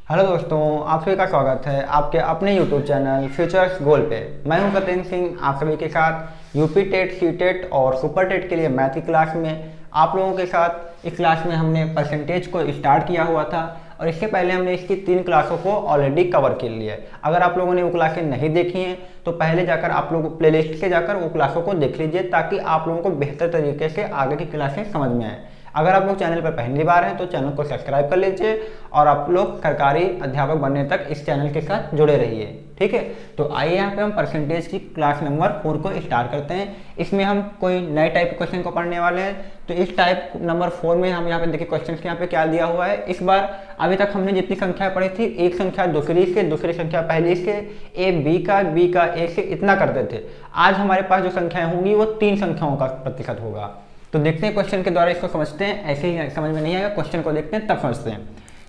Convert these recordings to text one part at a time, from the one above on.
Hello दोस्तों, आप सभी का स्वागत है आपके अपने यूट्यूब चैनल फ्यूचर्स गोल पे। मैं हूं सत्येंद्र सिंह, आप सभी के साथ यूपी टेट, सी टेट और सुपर टेट के लिए मैथ की क्लास में आप लोगों के साथ इस क्लास में हमने परसेंटेज को स्टार्ट किया हुआ था और इससे पहले हमने इसकी 3 क्लासों को ऑलरेडी कवर कर लिया है। अगर आप लोगों ने वो क्लासें नहीं देखी हैं तो पहले जाकर आप लोग प्लेलिस्ट से जाकर वो क्लासों को देख लीजिए ताकि आप लोगों को बेहतर तरीके से आगे की क्लासें समझ में आए। अगर आप लोग चैनल पर पहली बार हैं तो चैनल को सब्सक्राइब कर लीजिए और आप लोग सरकारी अध्यापक बनने तक इस चैनल के साथ जुड़े रहिए। ठीक है, तो आइए यहाँ पे हम परसेंटेज की क्लास नंबर 4 को स्टार्ट करते हैं। इसमें हम कोई नए टाइप के क्वेश्चन को पढ़ने वाले हैं। तो इस टाइप नंबर 4 में हम यहाँ पे देखिए क्वेश्चन यहाँ पे क्या दिया हुआ है। इस बार अभी तक हमने जितनी संख्या पढ़ी थी, एक संख्या दूसरी से, दूसरी संख्या पहली से, ए बी का ए से, इतना करते थे। आज हमारे पास जो संख्याएं होंगी वो 3 संख्याओं का प्रतिशत होगा। तो देखते हैं क्वेश्चन के द्वारा इसको समझते हैं। ऐसे ही समझ में नहीं आएगा, क्वेश्चन को देखते हैं तब समझते हैं।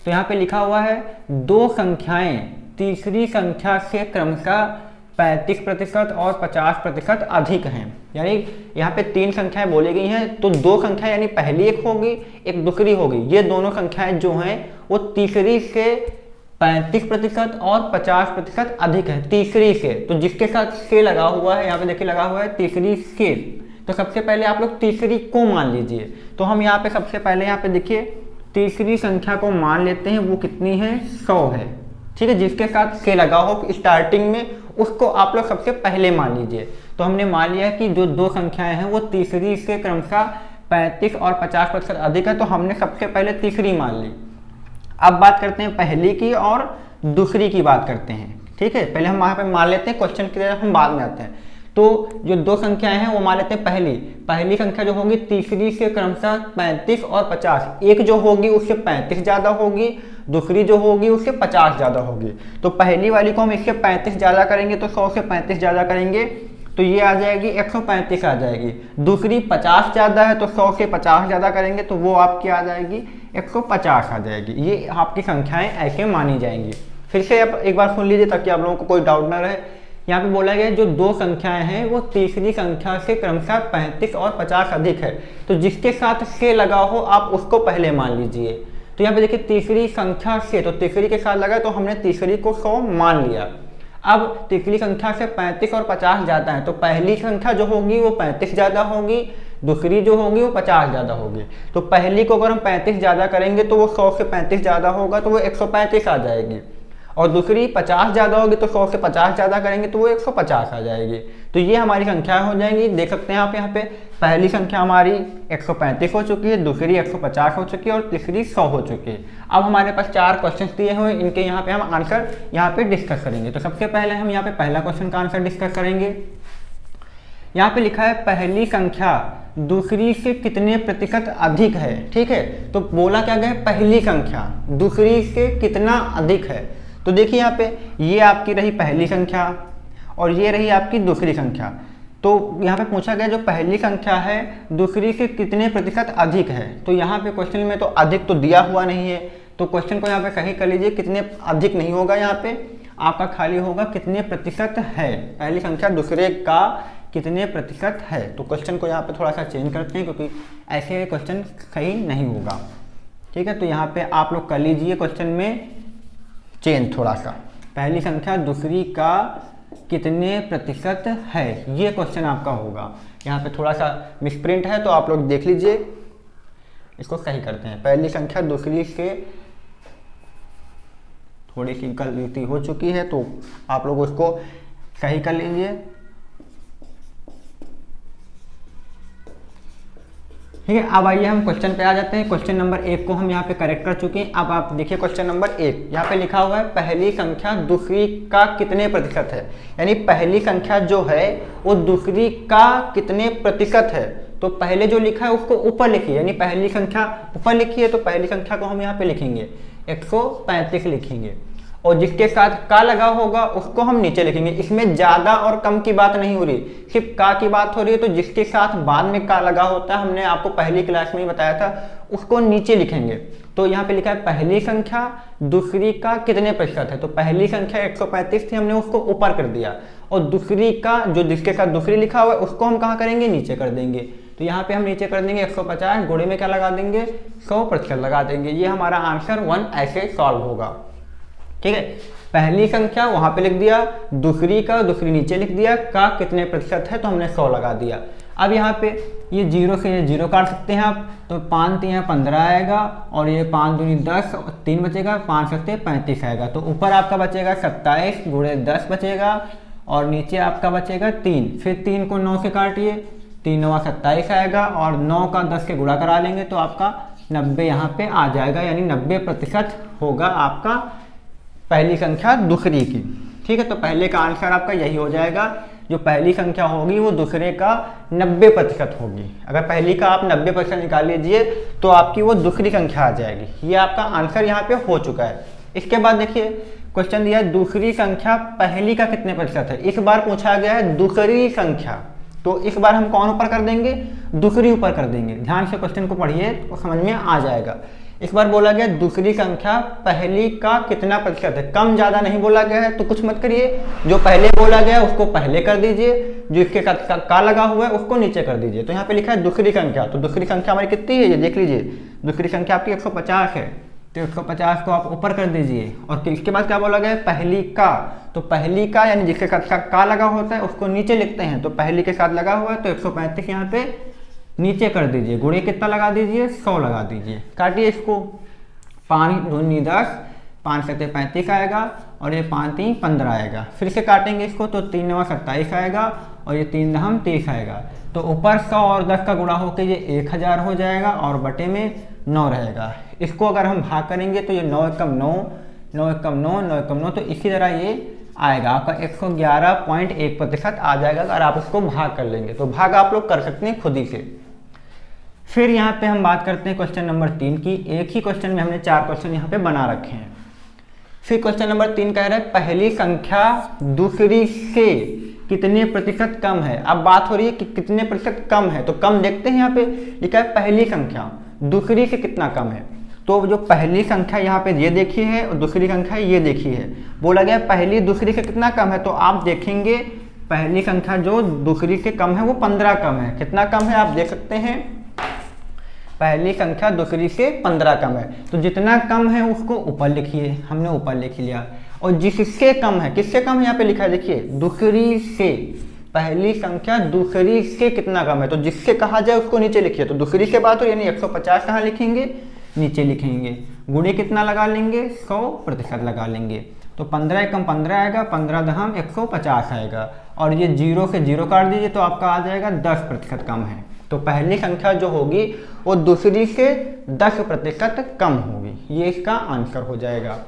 तो यहाँ पे लिखा हुआ है दो संख्याएं तीसरी संख्या से क्रमशः 35% और 50% अधिक हैं। यानी यहाँ पे 3 संख्याएं बोली गई हैं, तो 2 संख्याएं यानी पहली एक होगी, एक दूसरी होगी। ये दोनों संख्याएं जो हैं वो तीसरी से 35% और 50% अधिक है। तीसरी से, तो जिसके साथ से लगा हुआ है, यहाँ पे देखिए लगा हुआ है तीसरी से, तो सबसे पहले आप लोग तीसरी को मान लीजिए। तो हम यहाँ पे सबसे पहले यहाँ पे देखिए तीसरी संख्या को मान लेते हैं। वो कितनी है? 100 है। ठीक है, जिसके साथ से लगा हो स्टार्टिंग में उसको आप लोग सबसे पहले मान लीजिए। तो हमने मान लिया कि जो 2 संख्याएं हैं वो तीसरी से क्रमशः 35 और 50% अधिक है, तो हमने सबसे पहले तीसरी मान ली। अब बात करते हैं पहली की और दूसरी की बात करते हैं। ठीक है, पहले हम वहाँ पे मान लेते हैं, क्वेश्चन की तरफ हम बाद में आते हैं। तो जो 2 संख्याएं हैं वो मान लेते हैं पहली संख्या जो होगी तीसरी से क्रमशः 35 और 50, एक जो होगी उससे 35 ज़्यादा होगी, दूसरी जो होगी उससे 50 ज़्यादा होगी। तो पहली वाली को हम इससे 35 ज़्यादा करेंगे तो 100 से 35 ज़्यादा करेंगे तो ये आ जाएगी 135 आ जाएगी। दूसरी 50 ज़्यादा है तो 100 से 50 ज़्यादा करेंगे तो वो आपकी आ जाएगी 150 आ जाएगी। ये आपकी संख्याएँ ऐसे मानी जाएंगी। फिर से आप एक बार सुन लीजिए ताकि आप लोगों को कोई डाउट ना रहे। यहाँ पे बोला गया जो 2 संख्याएं हैं वो तीसरी संख्या से क्रमशः 35 और 50 अधिक है, तो जिसके साथ से लगा हो आप उसको पहले मान लीजिए। तो यहाँ पे देखिए तीसरी संख्या से, तो तीसरी के साथ लगा तो हमने तीसरी को 100 मान लिया। अब तीसरी संख्या से 35 और 50 ज़्यादा है, तो पहली संख्या जो होगी वो 35 ज़्यादा होगी, दूसरी जो होगी वो 50 ज़्यादा होगी। तो पहली को अगर हम 35 ज़्यादा करेंगे तो वो 100 से 35 ज़्यादा होगा तो वो 135 आ जाएगी, और दूसरी 50 ज़्यादा होगी तो 100 से 50 ज़्यादा करेंगे तो वो 150 आ जाएगी। तो ये हमारी संख्या हो जाएंगी। देख सकते हैं आप यहाँ पे पहली संख्या हमारी 135 हो चुकी है, दूसरी 150 हो चुकी है और तीसरी 100 हो चुकी है। अब हमारे पास 4 क्वेश्चन दिए हुए, इनके यहाँ पे हम आंसर यहाँ पे डिस्कस करेंगे। तो सबसे पहले हम यहाँ पे पहला क्वेश्चन का आंसर डिस्कस करेंगे। यहाँ पे लिखा है पहली संख्या दूसरी से कितने प्रतिशत अधिक है। ठीक है, तो बोला क्या गया, पहली संख्या दूसरी से कितना अधिक है। तो देखिए यहाँ पे ये आपकी रही पहली संख्या और ये रही आपकी दूसरी संख्या। तो यहाँ पे पूछा गया जो पहली संख्या है दूसरी से कितने प्रतिशत अधिक है। तो यहाँ पे क्वेश्चन में तो अधिक तो दिया हुआ नहीं है, तो क्वेश्चन को यहाँ पे सही कर लीजिए। कितने अधिक नहीं होगा, यहाँ पे आपका खाली होगा कितने प्रतिशत है। पहली संख्या दूसरे का कितने प्रतिशत है। तो क्वेश्चन को यहाँ पे थोड़ा सा चेंज करते हैं क्योंकि ऐसे क्वेश्चन सही नहीं होगा। ठीक है, तो यहाँ पे आप लोग कर लीजिए क्वेश्चन में चेंज थोड़ा सा। पहली संख्या दूसरी का कितने प्रतिशत है, ये क्वेश्चन आपका होगा। यहाँ पे थोड़ा सा मिसप्रिंट है तो आप लोग देख लीजिए, इसको सही करते हैं। पहली संख्या दूसरी से थोड़ी सी गलती हो चुकी है तो आप लोग उसको सही कर लीजिए। ठीक है, अब आइए हम क्वेश्चन पे आ जाते हैं। क्वेश्चन नंबर 1 को हम यहाँ पे करेक्ट कर चुके हैं। अब आप देखिए क्वेश्चन नंबर 1, यहाँ पे लिखा हुआ है पहली संख्या दूसरी का कितने प्रतिशत है। यानी पहली संख्या जो है वो दूसरी का कितने प्रतिशत है। तो पहले जो लिखा है उसको ऊपर लिखिए, यानी पहली संख्या ऊपर लिखिए। तो पहली संख्या को हम यहाँ पे लिखेंगे 135 लिखेंगे, और जिसके साथ का लगा होगा उसको हम नीचे लिखेंगे। इसमें ज़्यादा और कम की बात नहीं हो रही, सिर्फ का की बात हो रही है। तो जिसके साथ बाद में का लगा होता है, हमने आपको पहली क्लास में ही बताया था, उसको नीचे लिखेंगे। तो यहाँ पे लिखा है पहली संख्या दूसरी का कितने प्रतिशत है। तो पहली संख्या 135 थी, हमने उसको ऊपर कर दिया, और दूसरी का जो जिसके साथ दूसरी लिखा हुआ है उसको हम कहाँ करेंगे, नीचे कर देंगे। तो यहाँ पे हम नीचे कर देंगे 150, गुणे में क्या लगा देंगे, 100% लगा देंगे। ये हमारा आंसर 1 ऐसे सॉल्व होगा। ठीक है, पहली संख्या वहां पे लिख दिया, दूसरी का दूसरी नीचे लिख दिया, का कितने प्रतिशत है तो हमने 100 लगा दिया। अब यहाँ पे ये 0 से ये 0 काट सकते हैं आप, तो 5 3 15 आएगा, और ये 5 दूनी 10, 3 बचेगा, 5 सकते 35 आएगा। तो ऊपर आपका बचेगा 27 गुणे 10 बचेगा, और नीचे आपका बचेगा 3। फिर 3 को 9 से काटिए, 3 9 27 आएगा, और 9 का 10 के गुणा करा लेंगे तो आपका 90 यहाँ पे आ जाएगा, यानी 90% होगा आपका पहली संख्या दूसरी की। ठीक है, तो पहले का आंसर आपका यही हो जाएगा, जो पहली संख्या होगी वो दूसरे का 90% होगी। अगर पहली का आप 90% निकाल लीजिए तो आपकी वो दूसरी संख्या आ जाएगी। ये आपका आंसर यहाँ पे हो चुका है। इसके बाद देखिए क्वेश्चन दिया है दूसरी संख्या पहली का कितने प्रतिशत है। इस बार पूछा गया है दूसरी संख्या, तो इस बार हम कौन ऊपर कर देंगे, दूसरी ऊपर कर देंगे। ध्यान से क्वेश्चन को पढ़िए तो समझ में आ जाएगा। इस बार बोला गया दूसरी संख्या पहली का कितना प्रतिशत है, कम ज्यादा नहीं बोला गया है, तो कुछ मत करिए, जो पहले बोला गया है उसको पहले कर दीजिए, जो इसके साथ का लगा हुआ है उसको नीचे कर दीजिए। तो यहाँ पे लिखा है दूसरी संख्या, तो दूसरी संख्या हमारी कितनी है ये देख लीजिए, दूसरी संख्या आपकी 150 है, तो 150 को आप ऊपर कर दीजिए। और इसके बाद क्या बोला गया है, पहली का, तो पहली का यानी जिसके साथ का लगा होता है उसको नीचे लिखते हैं, तो पहली के साथ लगा हुआ है तो 135 यहाँ पे नीचे कर दीजिए, गुणे कितना लगा दीजिए 100 लगा दीजिए। काटिए इसको, 5 दूनी 10, 5 सत्ते 35 आएगा, और ये 5 3 15 आएगा। फिर से काटेंगे इसको तो 3 9 27 आएगा, और ये 3 9 30 आएगा। तो ऊपर 100 और 10 का गुणा होकर ये 1000 हो जाएगा, और बटे में 9 रहेगा। इसको अगर हम भाग करेंगे तो ये 9 एकम 9, 9 एकम 9, 9 एकम 9, तो इसी तरह ये आएगा आपका 111.1% आ जाएगा अगर आप इसको भाग कर लेंगे। तो भाग आप लोग कर सकते हैं खुद ही से। फिर यहाँ पे हम बात करते हैं क्वेश्चन नंबर 3 की। एक ही क्वेश्चन में हमने 4 क्वेश्चन यहाँ पे बना रखे हैं। फिर क्वेश्चन नंबर 3 कह रहा है पहली संख्या दूसरी से कितने प्रतिशत कम है। अब बात हो रही है कि कितने प्रतिशत कम है, तो कम देखते हैं। यहाँ पे लिखा है पहली संख्या दूसरी से कितना कम है, तो जो पहली संख्या यहाँ पे ये देखी है और दूसरी संख्या ये देखी है, बोला गया पहली दूसरी से कितना कम है, तो आप देखेंगे पहली संख्या जो दूसरी से कम है वो 15 कम है। कितना कम है आप देख सकते हैं, पहली संख्या दूसरी से 15 कम है, तो जितना कम है उसको ऊपर लिखिए, हमने ऊपर लिख लिया। और जिससे कम है, किससे कम है यहाँ पे लिखा है देखिए, दूसरी से, पहली संख्या दूसरी से कितना कम है, तो जिससे कहा जाए उसको नीचे लिखिए। तो दूसरी से बात हो यानी 150 कहाँ लिखेंगे, नीचे लिखेंगे, गुणे कितना लगा लेंगे 100% लगा लेंगे, तो 15 एकम 15 आएगा, 15 दहम 150 आएगा, और ये 0 से 0 काट दीजिए तो आपका आ जाएगा 10% कम है। तो पहली संख्या जो होगी वो दूसरी से 10% कम होगी, ये इसका आंसर हो जाएगा।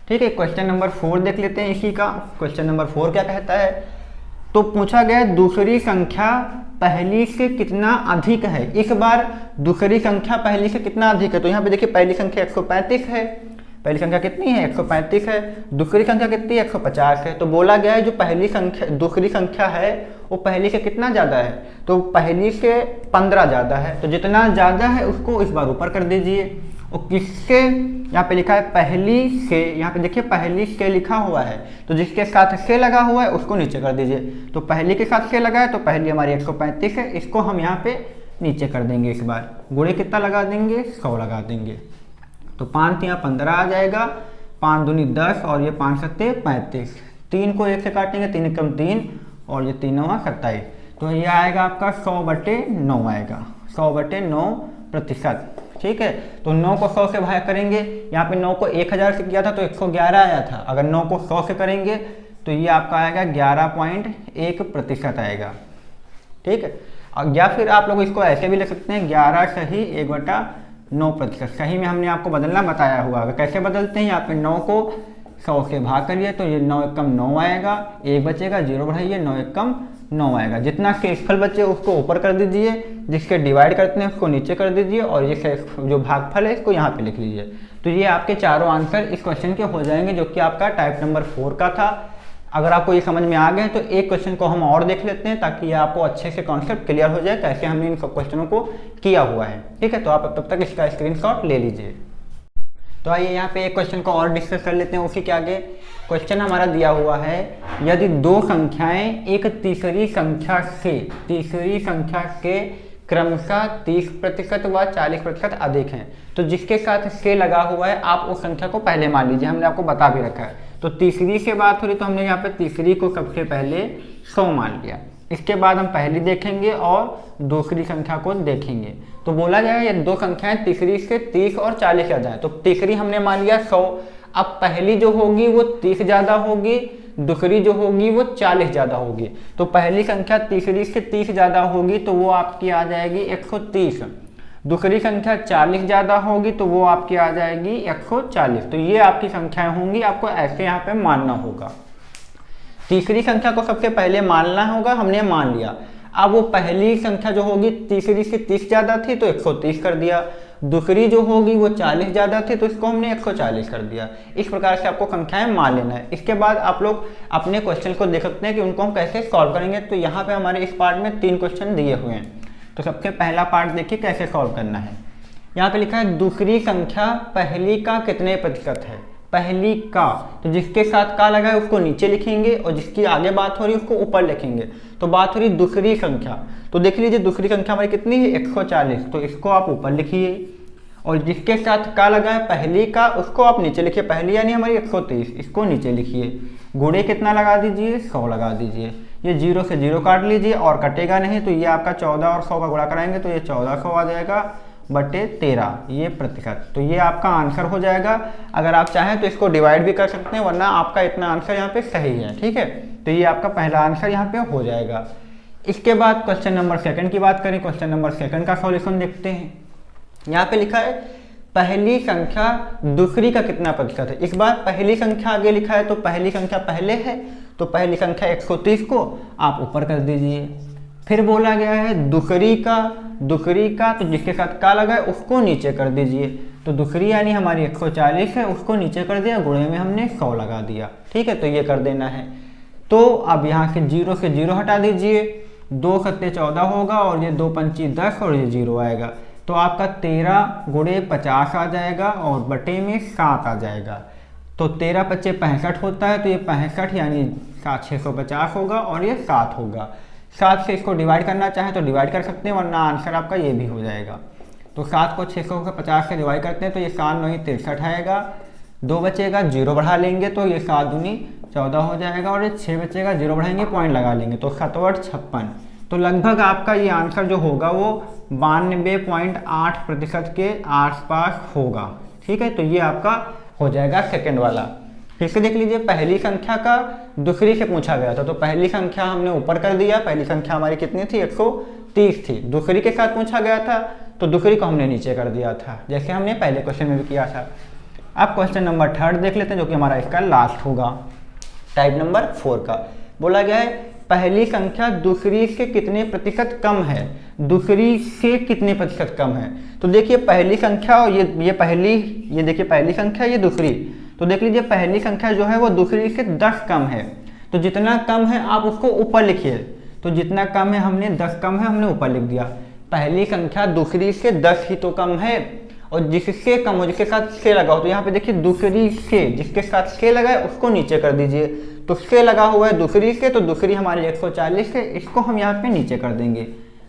ठीक है, क्वेश्चन नंबर 4 देख लेते हैं इसी का। क्वेश्चन नंबर 4 क्या कहता है, तो पूछा गया दूसरी संख्या पहली से कितना अधिक है। इस बार दूसरी संख्या पहली से कितना अधिक है, तो यहाँ पे देखिए पहली संख्या 135 है, पहली संख्या कितनी है 135 है, दूसरी संख्या कितनी है 150 है। तो बोला गया है जो पहली संख्या दूसरी संख्या है वो पहली से कितना ज़्यादा है, तो पहली से 15 ज़्यादा है, तो जितना ज़्यादा है उसको इस बार ऊपर कर दीजिए। और किससे, यहाँ पे लिखा है पहली से, यहाँ पे देखिए पहली से लिखा हुआ है, तो जिसके साथ से लगा हुआ है उसको नीचे कर दीजिए। तो पहली के साथ से लगा है तो पहली हमारी 135 है, इसको हम यहाँ पे नीचे कर देंगे। इस बार गुणे कितना लगा देंगे 100 लगा देंगे, तो 5 यहाँ 15 आ जाएगा, 5 दूनी 10, और ये 5 सत्ते 35, 3 को 1 से काटेंगे 3 एकम 3, और ये 3 9 27, तो ये आएगा आपका 100/9 आएगा, 100/9%। ठीक है, तो 9 को 100 से भाग करेंगे, यहाँ पे 9 को 1000 से किया था तो 111 आया था, अगर 9 को 100 से करेंगे तो ये आपका आएगा 11.1% आएगा। ठीक है, और या फिर आप लोग इसको ऐसे भी लिख सकते हैं 11 सही 1/9%। सही में हमने आपको बदलना बताया हुआ, अगर कैसे बदलते हैं, यहाँ पे 9 को 100 से भाग करिए तो ये 9 एकम 9 आएगा, 1 बचेगा, 0 बढ़ाइए, 9 एकम 9 आएगा। जितना शेषफल बचे उसको ऊपर कर दीजिए, जिसके डिवाइड करते हैं उसको नीचे कर दीजिए, और ये जो भागफल है इसको यहाँ पे लिख लीजिए। तो ये आपके चारों आंसर इस क्वेश्चन के हो जाएंगे, जो कि आपका टाइप नंबर 4 का था। अगर आपको ये समझ में आ गए तो एक क्वेश्चन को हम और देख लेते हैं, ताकि ये आपको अच्छे से कॉन्सेप्ट क्लियर हो जाए कैसे हमने इन सब क्वेश्चनों को किया हुआ है। ठीक है, तो आप तब तक इसका स्क्रीनशॉट ले लीजिए। तो आइए यहाँ पे एक क्वेश्चन को और डिस्कस कर लेते हैं उसी के आगे। क्वेश्चन हमारा दिया हुआ है, यदि दो संख्याएं एक तीसरी संख्या से क्रमशः 30% व 40% अधिक हैं। तो जिसके साथ से लगा हुआ है आप उस संख्या को पहले मान लीजिए, हमने आपको बता भी रखा है। तो तीसरी से बात हो रही तो हमने यहाँ पे तीसरी को सबसे पहले 100 मान लिया। इसके बाद हम पहली देखेंगे और दूसरी संख्या को देखेंगे। तो बोला गया है ये दो संख्याएं तीसरी से 30 और 40 ज़्यादा है। तो तीसरी हमने मान लिया 100, अब पहली जो होगी वो 30 ज़्यादा होगी, दूसरी जो होगी वो 40 ज़्यादा होगी। तो पहली संख्या तीसरी से 30 ज़्यादा होगी तो वो आपकी आ जाएगी 130। दूसरी संख्या 40 ज़्यादा होगी तो वो आपकी आ जाएगी 140। तो ये आपकी संख्याएं होंगी, आपको ऐसे यहाँ पे मानना होगा। तीसरी संख्या को सबसे पहले मानना होगा, हमने मान लिया। अब वो पहली संख्या जो होगी तीसरी से 30 ज़्यादा थी तो 130 कर दिया, दूसरी जो होगी वो 40 ज़्यादा थी तो इसको हमने 140 कर दिया। इस प्रकार से आपको संख्याएं मान लेना है। इसके बाद आप लोग अपने क्वेश्चन को देख सकते हैं कि उनको हम कैसे सॉल्व करेंगे। तो यहाँ पे हमारे इस पार्ट में 3 क्वेश्चन दिए हुए हैं। तो सबसे पहला पार्ट देखिए कैसे सॉल्व करना है। यहाँ पे लिखा है दूसरी संख्या पहली का कितने प्रतिशत है। पहली का, तो जिसके साथ का लगा है उसको नीचे लिखेंगे और जिसकी आगे बात हो रही है उसको ऊपर लिखेंगे। तो बात हो रही दूसरी संख्या, तो देख लीजिए दूसरी संख्या हमारी कितनी है 140, तो इसको आप ऊपर लिखिए। और जिसके साथ का लगा है पहली का उसको आप नीचे लिखिए। पहली यानी हमारी 130, इसको नीचे लिखिए। गुणे कितना लगा दीजिए 100 लगा दीजिए। ये 0 से 0 काट लीजिए और कटेगा नहीं, तो ये आपका 14 और 100 का गुणा कराएंगे तो ये 1400 आ जाएगा बटे 13, ये प्रतिशत। तो ये आपका आंसर हो जाएगा। अगर आप चाहें तो इसको डिवाइड भी कर सकते हैं, वरना आपका इतना आंसर यहाँ पे सही है। ठीक है, तो ये आपका पहला आंसर यहाँ पे हो जाएगा। इसके बाद क्वेश्चन नंबर 2 की बात करें। क्वेश्चन नंबर 2 का सॉल्यूशन देखते हैं। यहाँ पे लिखा है पहली संख्या दूसरी का कितना प्रतिशत है। इस बार पहली संख्या आगे लिखा है तो पहली संख्या पहले है, तो पहली संख्या 130 को आप ऊपर कर दीजिए। फिर बोला गया है दूसरी का, तो जिसके साथ का लगा है उसको नीचे कर दीजिए। तो दूसरी यानी हमारी 140 है, उसको नीचे कर दिया, गुणे में हमने 100 लगा दिया। ठीक है, तो ये कर देना है। तो अब यहाँ से 0 से 0 हटा दीजिए, 2 सत्ते 14 होगा और ये 2 पंची 10 और ये 0 आएगा। तो आपका 13 गुणे 50 आ जाएगा और बटे में 7 आ जाएगा। तो 13 पच्चे 65 होता है, तो ये 65 यानी 650 होगा और ये 7 होगा। 7 से इसको डिवाइड करना चाहें तो डिवाइड कर सकते हैं, वरना आंसर आपका ये भी हो जाएगा। तो 7 को 650 से डिवाइड करते हैं तो ये 7 9 63 आएगा, 2 बचेगा, 0 बढ़ा लेंगे तो ये 7 दूनी 14 हो जाएगा और ये 6 बचेगा, 0 बढ़ाएंगे पॉइंट लगा लेंगे तो 7 8 56। तो लगभग आपका ये आंसर जो होगा वो 92.8% के आसपास होगा। ठीक है, तो ये आपका हो जाएगा सेकंड वाला। फिर से देख लीजिए, पहली संख्या का दूसरी से पूछा गया था, तो पहली संख्या हमने ऊपर कर दिया। पहली संख्या हमारी कितनी थी 130 थी। दूसरी के साथ पूछा गया था तो दूसरी को हमने नीचे कर दिया था, जैसे हमने पहले क्वेश्चन में भी किया था। अब क्वेश्चन नंबर 3 देख लेते हैं, जो कि हमारा इसका लास्ट होगा। टाइप नंबर 4 का बोला गया है पहली संख्या दूसरी से कितने प्रतिशत कम है। दूसरी से कितने प्रतिशत कम है। तो देखिए पहली संख्या और ये पहली, ये देखिए पहली संख्या, ये दूसरी। तो देख लीजिए पहली संख्या जो है वो दूसरी से 10 कम है। तो जितना कम है आप उसको ऊपर लिखिए। तो जितना कम है हमने 10 कम है, हमने ऊपर लिख दिया। पहली संख्या दूसरी से 10 ही तो कम है, और जिससे कम हो जिसके साथ से लगा हो, तो यहाँ पे देखिए दूसरी से, जिसके साथ से लगा है उसको नीचे कर दीजिए। तो से लगा हुआ है दूसरी से, तो दूसरी हमारी 140 है, इसको हम यहाँ पे नीचे कर देंगे।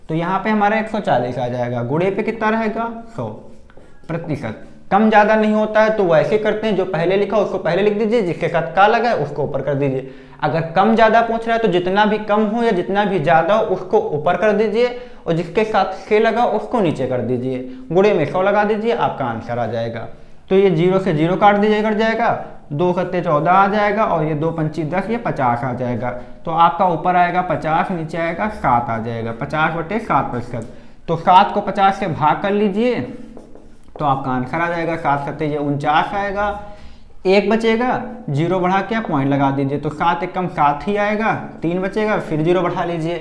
तो यहाँ पे हमारा 140 आ जाएगा। गुणे पे कितना रहेगा 100%। कम ज़्यादा नहीं होता है तो वैसे करते हैं, जो पहले लिखा उसको पहले लिख दीजिए, जिसके साथ का लगा है उसको ऊपर कर दीजिए। अगर कम ज़्यादा पूछ रहा है तो जितना भी कम हो या जितना भी ज़्यादा हो उसको ऊपर कर दीजिए और जिसके साथ से लगा उसको नीचे कर दीजिए। गुणे में 100 लगा दीजिए, आपका आंसर आ जाएगा। तो ये 0 से 0 काट दीजिए, कट जाएगा, 2 सत्ते 14 आ जाएगा और ये 2 पंची 10, ये 50 आ जाएगा। तो आपका ऊपर आएगा 50, नीचे आएगा 7 आ जाएगा। 50/7%। तो 7 को 50 से भाग कर लीजिए तो आपका आंसर आ जाएगा 7 सत्ते ये 49 आएगा। 1 बचेगा, 0 बढ़ा के आप पॉइंट लगा दीजिए। तो 7 एकम 7 ही आएगा, 3 बचेगा, फिर 0 बढ़ा लीजिए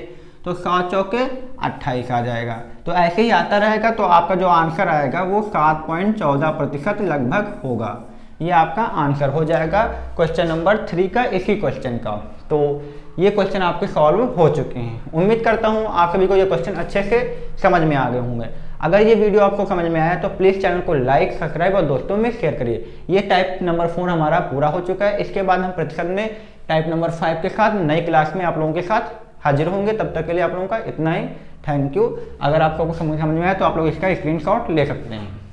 तो 7 चौके 28 आ जाएगा। तो ऐसे ही आता रहेगा। तो आपका जो आंसर आएगा वो 7.14% लगभग होगा। ये आपका आंसर हो जाएगा क्वेश्चन नंबर 3 का, इसी क्वेश्चन का। तो ये क्वेश्चन आपके सॉल्व हो चुके हैं। उम्मीद करता हूँ आप सभी को ये क्वेश्चन अच्छे से समझ में आ गए होंगे। अगर ये वीडियो आपको समझ में आया तो प्लीज़ चैनल को लाइक, सब्सक्राइब और दोस्तों में शेयर करिए। ये टाइप नंबर 4 हमारा पूरा हो चुका है। इसके बाद हम प्रतिशत में टाइप नंबर 5 के साथ नई क्लास में आप लोगों के साथ हाजिर होंगे। तब तक के लिए आप लोगों का इतना ही। Thank you. अगर आपको कुछ समझ में आया तो आप लोग इसका स्क्रीनशॉट ले सकते हैं।